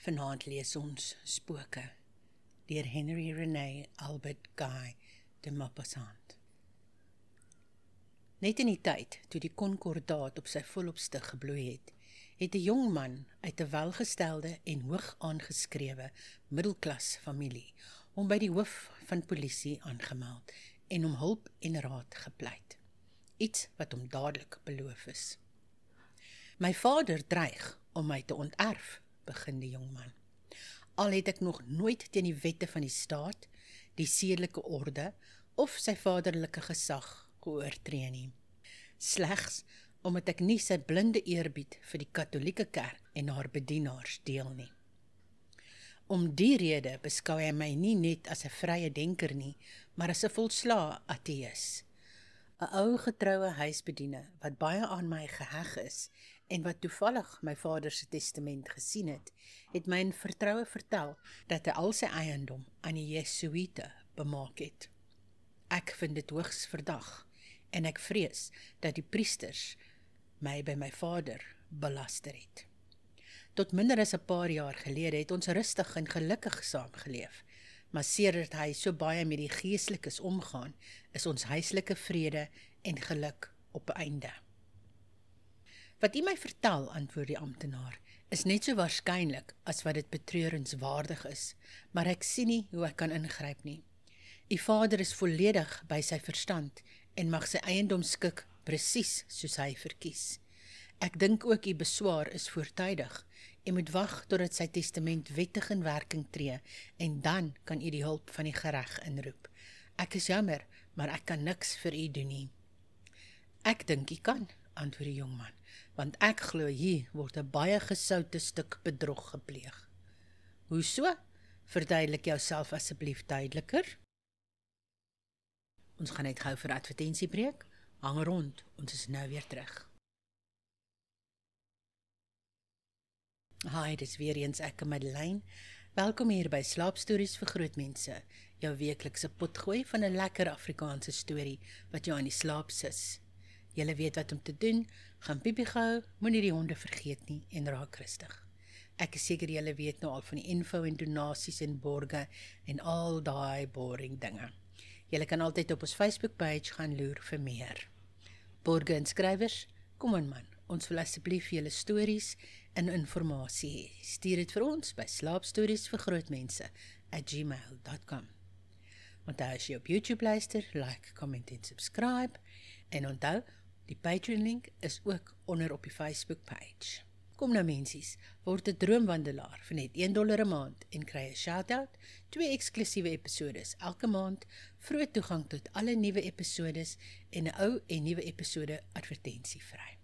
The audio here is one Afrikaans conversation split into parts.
Vanaand lees ons Spooke deur Henry Renee Albert Guy de Maupassant. Net in die tyd toe die konkordaat op sy volopste gebloei het, het 'n jong man uit 'n welgestelde en hoog aangeskrewe middelklas familie hom by die hoof van polisie aangemeld en om hulp en raad gepleit. Iets wat hom dadelik beloof is. My vader dreig om my te onterf, begin die jong man. Al het ek nog nooit teen die wette van die staat, die sedelike orde of sy vaderlike gesag geoortree nie. Slegs omdat ek nie sy blinde eerbied vir die Katolieke Kerk en haar bedienaars deel nie. Om die rede beskou hy my nie net as 'n vrye denker nie, maar as 'n volslae ateïs. 'n Ou getroue huisbediene wat baie aan my geheg is en wat toevallig my vader se testament gesien het my in vertroue vertel dat hy al sy eiendom aan die Jesuïte bemaak het. Ek vind dit hoogs verdag en ek vrees dat die priesters my by my vader belaster het. Tot minder as 'n paar jaar gelede het ons rustig en gelukkig saamgeleef, maar sedert hy so baie met die geestelikes omgaan, is ons huislike vrede en geluk op 'n einde. Wat u my vertel, antwoord die amptenaar, is net so waarskynlik as wat dit betreurenswaardig is, maar ek sien nie hoe ek kan ingryp nie. U vader is volledig by sy verstand en mag sy eiendom skik presies soos hy verkies. Ek dink ook u beswaar is voortydig. U moet wag totdat sy testament wettig in werking tree en dan kan u die hulp van die gereg inroep. Ek is jammer, maar ek kan niks vir u doen nie. Ek dink u kan, antwoord die jongman, want ek glo hier word 'n baie gesoute stuk bedrog gepleeg. Hoe so? Verduidelik jouself asseblief duideliker. Ons gaan net gou vir advertentiebreek. Hang rond, ons is nou weer terug. Hi, dis weer eens ek, Madeleine. Welkom hier by Slaapstories vir Grootmense, jou weeklikse potgooi van 'n lekker Afrikaanse storie wat jou aan die slaap sis. Julle weet wat om te doen, gaan piepie gou, moenie die honde vergeet nie en raak rustig. Ek is seker julle weet nou al van die info en donasies en borge en al daai boring dinge. Julle kan altyd op ons Facebook-page gaan loer vir meer. Borge en skrywers, kom aan man, ons wil asseblief julle stories en informasie hê. Stuur dit vir ons by slaapstoriesvirgrootmense@gmail.com. Onthou as jy op YouTube luister, like, comment en subscribe. En onthou, die Patreon link is ook onder op die Facebook page. Kom nou mensies, word 'n droomwandelaar vir net $1 'n maand en kry 'n shout-out, 2 eksklusiewe episodes elke maand, vroeg toegang tot alle nuwe episodes en 'n ou en nuwe episode advertentievry.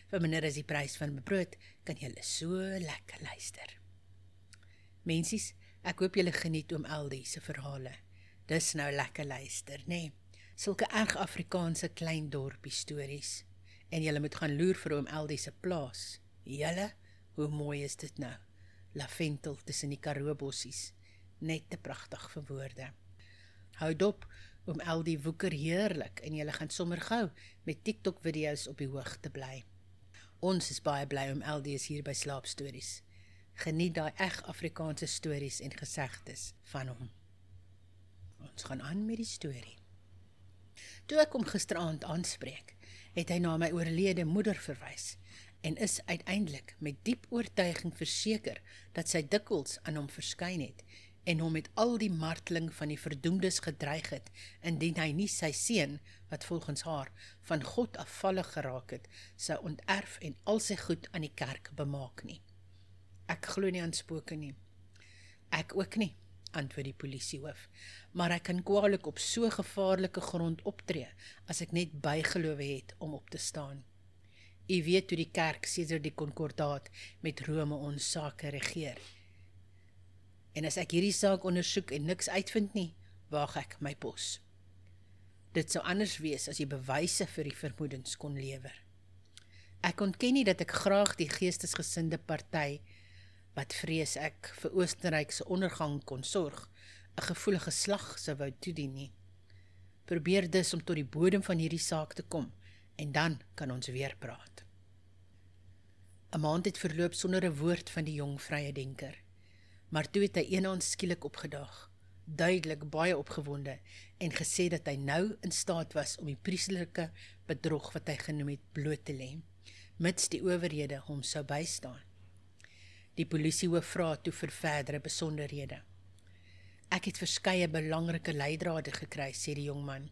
Vir minder as die prys van 'n brood kan julle so lekker luister. Mensies, ek hoop julle geniet oom Eldie se verhale. Dis nou lekker luister, nee. Sulke erg Afrikaanse klein dorpie stories. En julle moet gaan loer vir oom Eldie se plaas. Julle, hoe mooi is dit nou? Lavendel tussen die Karoo bossies. Net te pragtig vir woorde. Hou dop, oom Eldie woeker heerlik en julle gaan sommer gou met TikTok video's op die hoogte bly. Ons is baie bly oom Eldie is hier by Slaapstories. Geniet daai eg Afrikaanse stories en gesegdes van hom. Ons gaan aan met die storie. Toe ek hom gisteraand aanspreek, het hy na my oorlede moeder verwys en is uiteindelik met diep oortuiging verseker dat sy dikwels aan hom verskyn het en hom met al die marteling van die verdoemdes gedreig het, indien hy nie sy seun, wat volgens haar van God afvallig geraak het, sou onterf en al sy goed aan die kerk bemaak nie. Ek glo nie aan spooke nie. Ek ook nie, antwoord die polisiehoof, maar ek kan kwaadlik op so gevaarlike grond optree, as ek net bygelowe het om op te staan. U weet hoe die kerk sedert die konkordaat met Rome ons sake regeer. En as ek hierdie saak ondersoek en niks uitvind nie, waag ek my pos. Dit sou anders wees as jy bewyse vir die vermoedens kon lewer. Ek ontken nie dat ek graag die geestesgesinde party, wat vrees ek vir Oostenryk se ondergang kon sorg, 'n gevoelige slag sou wou toedien nie. Probeer dus om tot die bodem van hierdie saak te kom, en dan kan ons weer praat. 'n Maand het verloop sonder 'n woord van die jong vrye denker. maar toe het hy eenaand skielik opgedaag, duidelik baie opgewonde, en gesê dat hy nou in staat was om die priesterlike bedrog wat hy genoem het bloot te lê, mits die owerhede hom sou bystaan. Die polisiehoof vra toe vir verdere besonderhede. Ek het verskeie belangrike leidrade gekry, sê die jongman.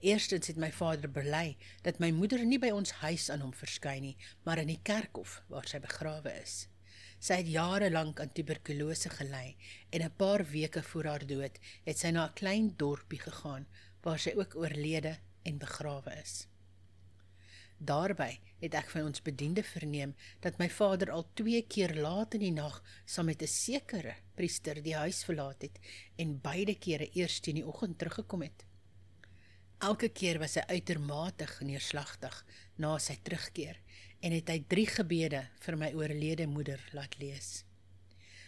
Eerstens het my vader bely dat my moeder nie by ons huis aan hom verskyn nie, maar in die kerkhof waar sy begrawe is. Sy het jare lank aan tuberkulose gely en 'n paar weke voor haar dood het sy na 'n klein dorpie gegaan waar sy ook oorlede en begrawe is. Daarby het ek van ons bediende verneem dat my vader al 2 keer laat in die nag saam met 'n sekere priester die huis verlaat het en beide kere eers teen die oggend teruggekom het. Elke keer was hy uitermate neerslagtig na sy terugkeer en het hy 3 gebede vir my oorlede moeder laat lees.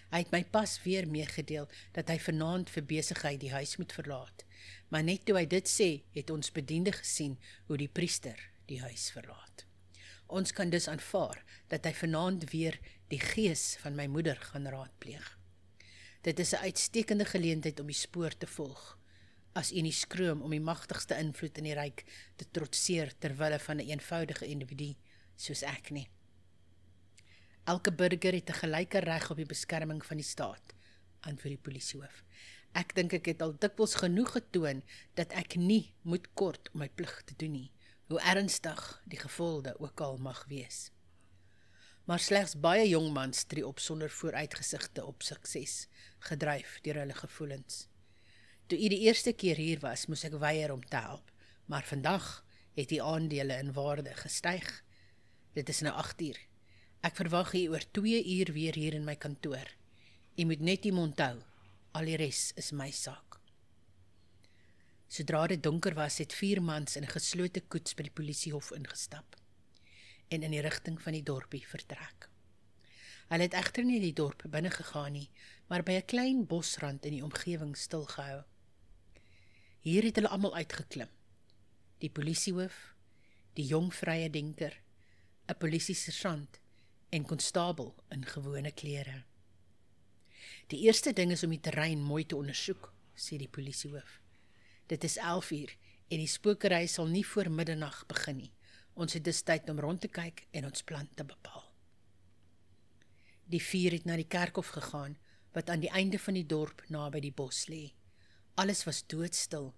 Hy het my pas weer meegedeel dat hy vanaand vir besigheid die huis moet verlaat, maar net toe hy dit sê, het ons bediende gesien hoe die priester die huis verlaat. Ons kan dus aanvaar dat hy vanaand weer die gees van my moeder gaan raadpleeg. Dit is 'n uitstekende geleentheid om die spoor te volg, as u nie skroom om die magtigste invloed in die ryk te trotseer terwille van 'n eenvoudige individu soos ek nie. Elke burger het 'n gelyke reg op die beskerming van die staat, antwoord die polisiehoof. Ek dink ek het al dikwels genoeg getoon dat ek nie moet kort om my plig te doen nie, hoe ernstig die gevolge ook al mag wees. Maar slegs baie jongmans tree op sonder vooruitgesigte op sukses, gedryf deur hulle gevoelens. Toe u die eerste keer hier was, moes ek weier om te help, maar vandag het die aandele in waarde gestyg. Dit is nou 8:00. Ek verwag u oor 2 uur weer hier in my kantoor. U moet net die mond hou, al die res is my saak. Sodra dit donker was, het 4 mans in 'n geslote koets by die polisiehof ingestap en in die rigting van die dorpie vertrek. Hulle het egter nie die dorp binne gegaan nie, maar by 'n klein bosrand in die omgewing stilgehou. Hier het hulle almal uitgeklim. Die polisiehoof, die jong vrye denker, 'n polisiesersant en konstabel in gewone klere. Die eerste ding is om die terrein mooi te ondersoek, sê die polisiehoof. Dit is 11:00 en die spookery sal nie voor middernag begin nie. Ons het dus tyd om rond te kyk en ons plan te bepaal. Die 4 het na die kerkhof gegaan, wat aan die einde van die dorp naby die bos lê. Alles was doodstil,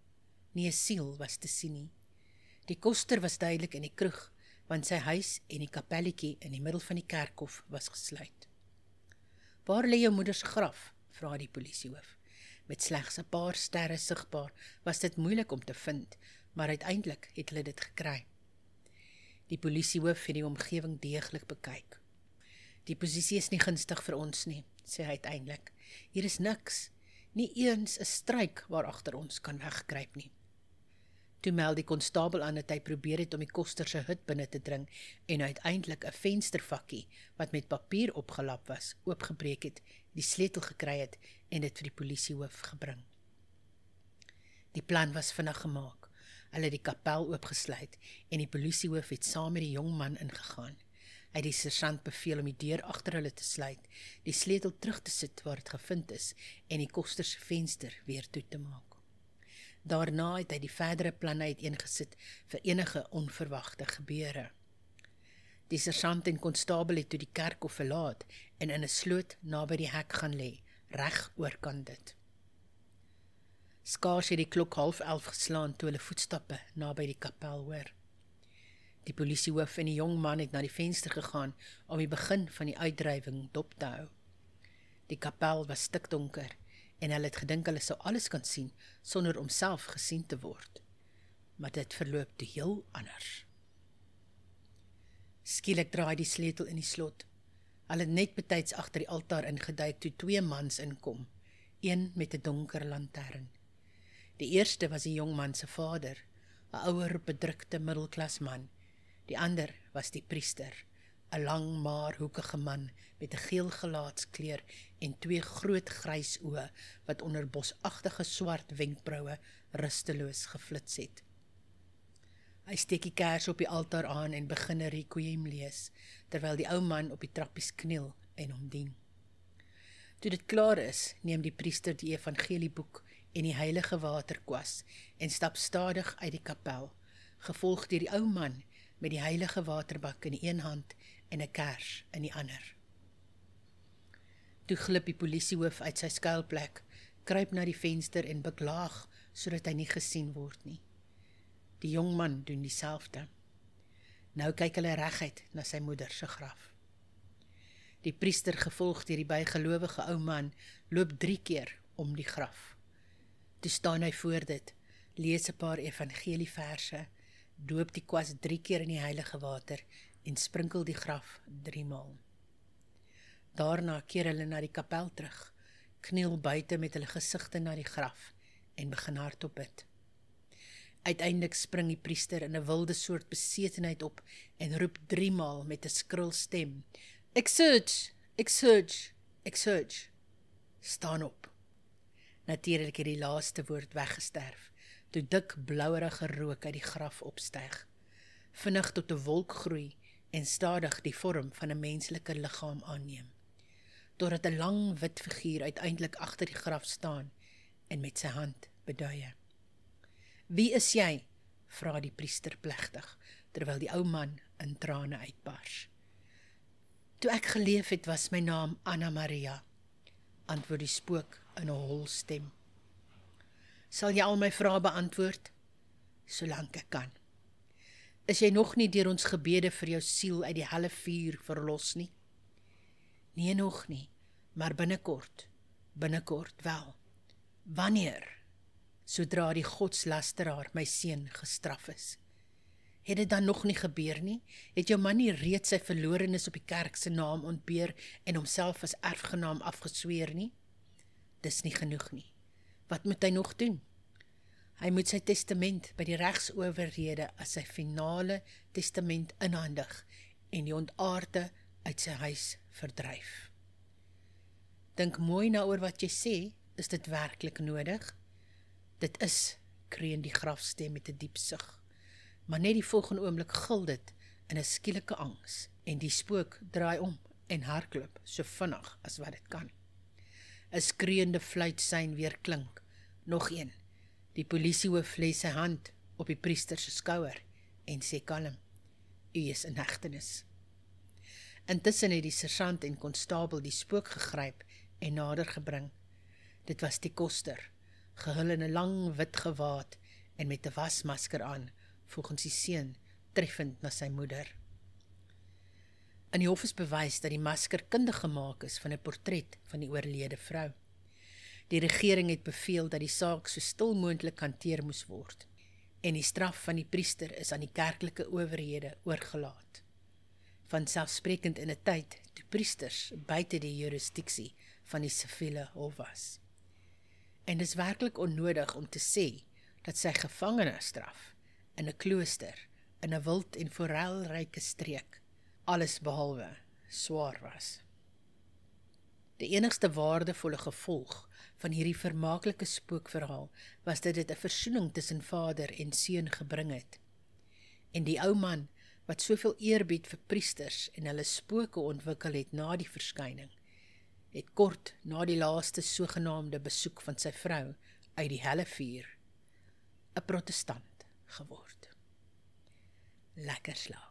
nie 'n siel was te sien nie. Die koster was duidelik in die kroeg, want sy huis en die kapelletjie in die middel van die kerkhof was gesluit. Waar lê jou moeder se graf? Vra die polisiehoof. Met slegs 'n paar sterre sigbaar was dit moeilik om te vind, maar uiteindelik het hulle dit gekry. Die polisiehoof het die omgewing deeglik bekyk. Die posisie is nie gunstig vir ons nie, sê hy uiteindelik. Hier is niks, nie eens 'n struik waar agter ons kan wegkruip nie. Toe meld die konstabel aan dat hy probeer het om die koster se hut binne te dring en uiteindelik 'n venstervakkie wat met papier opgelap was, oopgebreek het, die sleutel gekry het en dit vir die polisiehoof gebring. Die plan was vinnig gemaak. Hulle het die kapel oopgesluit en die polisiehoof het saam met die jong man ingegaan. Hy het die sersant beveel om die deur agter hulle te sluit, die sleutel terug te sit waar dit gevind is en die koster se venster weer toe te maak. Daarna het hy die verdere planne uiteengesit vir enige onverwagte gebeure. Die sersant en konstabel het toe die kerkhof verlaat en in 'n sloot naby die hek gaan lê, reg oorkant dit. Skaars het die klok 10:30 geslaan toe hulle voetstappe naby die kapel hoor. Die polisiehoof en die jong man het na die venster gegaan om die begin van die uitdrywing dop te hou. Die kapel was stikdonker en hulle het gedink hulle sou alles kan sien sonder om self gesien te word. Maar dit verloop te heel anders. Skielik draai die sleutel in die slot. Hulle het net betyds agter die altaar ingeduik toe 2 mans inkom, een met 'n donker lantern. Die eerste was die jong man se vader, 'n ouer bedrukte middelklas man. Die ander was die priester, 'n lang maar hoekige man met 'n geel gelaatskleur en 2 groot grys oë wat onder bosagtige swart wenkbroue rusteloos geflits het. Hy steek die kers op die altaar aan en begin 'n requiem lees, terwyl die ou man op die trappies kniel en hom dien. Toe dit klaar is, neem die priester die evangelieboek en die heilige waterkwas en stap stadig uit die kapel, gevolg deur die ou man met die heilige waterbak in die een hand en 'n kers in die ander. Toe glip die polisiehoof uit sy skuilplek, kruip na die venster en beklaag, sodat hy nie gesien word nie. Die jong man doen dieselfde. Nou kyk hulle reguit na sy moeder se graf. Die priester, gevolg deur die bygelowige ou man, loop 3 keer om die graf. Toe staan hy voor dit, lees 'n paar evangelieverse, doop die kwas 3 keer in die heilige water en sprinkel die graf 3 maal. Daarna keer hulle na die kapel terug, kniel buite met hulle gesigte na die graf en begin hardop bid. Uiteindelik spring die priester in 'n wilde soort besetenheid op en roep 3 maal met 'n skril stem: Exsurge, exsurge, exsurge. Staan op. Natuurlik het die laaste woord weggesterf, toe dik blouerige rook uit die graf opstyg, vinnig tot 'n wolk groei en stadig die vorm van 'n menslike liggaam aanneem, totdat 'n lang wit figuur uiteindelik agter die graf staan en met sy hand beduie. Wie is jy? Vra die priester plegtig, terwyl die ou man in trane uitbars. Toe ek geleef het, was my naam Anna Maria, antwoord die spook in 'n hol stem. Sal jy al my vrae beantwoord? Solank ek kan. Is jy nog nie deur ons gebede vir jou siel uit die helle vuur verlos nie? Nee, nog nie, maar binnekort wel. Wanneer? Sodra die godslasteraar my seun gestraf is. Het dit dan nog nie gebeur nie? Het jou man nie reeds sy verlorenes op die kerk se naam ontbeer en homself as erfgenaam afgesweer nie? Dis nie genoeg nie. Wat moet hy nog doen? Hy moet sy testament by die regsowerhede as sy finale testament inhandig en die ontaarde uit sy huis verdryf. Dink mooi na oor wat jy sê, is dit werklik nodig? Dit is, kreun die grafstem met 'n diep sug, maar net die volgende oomblik gil dit in 'n skielike angs en die spook draai om en hardloop so vinnig as wat dit kan. 'n Skreeuende fluitsein weer klink. Nog een. Die polisiehoof lê sy hand op die priester se skouer en sê kalm: U is in hegtenis. Intussen het die sergeant en konstabel die spook gegryp en nader gebring. Dit was die koster, gehul in 'n lang wit gewaad en met 'n wasmasker aan, volgens die seun treffend na sy moeder. In die hof is bewys dat die masker kundig gemaak is van 'n portret van die oorlede vrou. Die regering het beveel dat die saak so stil moontlik hanteer moes word en die straf van die priester is aan die kerklike owerhede oorgelaat. Vanselfsprekend in 'n tyd toe priesters buite die jurisdiksie van die siviele hof was. En dis werklik onnodig om te sê dat sy gevangenestraf in 'n klooster in 'n wild en forelryke streek alles behalwe swaar was. Die enigste waardevolle gevolg van hierdie vermaaklike spookverhaal was dat dit 'n versoening tussen vader en seun gebring het. En die ou man wat soveel eerbied vir priesters en hulle spooke ontwikkel het na die verskyning, het kort na die laaste sogenaamde besoek van sy vrou uit die helle vuur 'n protestant geword. Lekker slaap.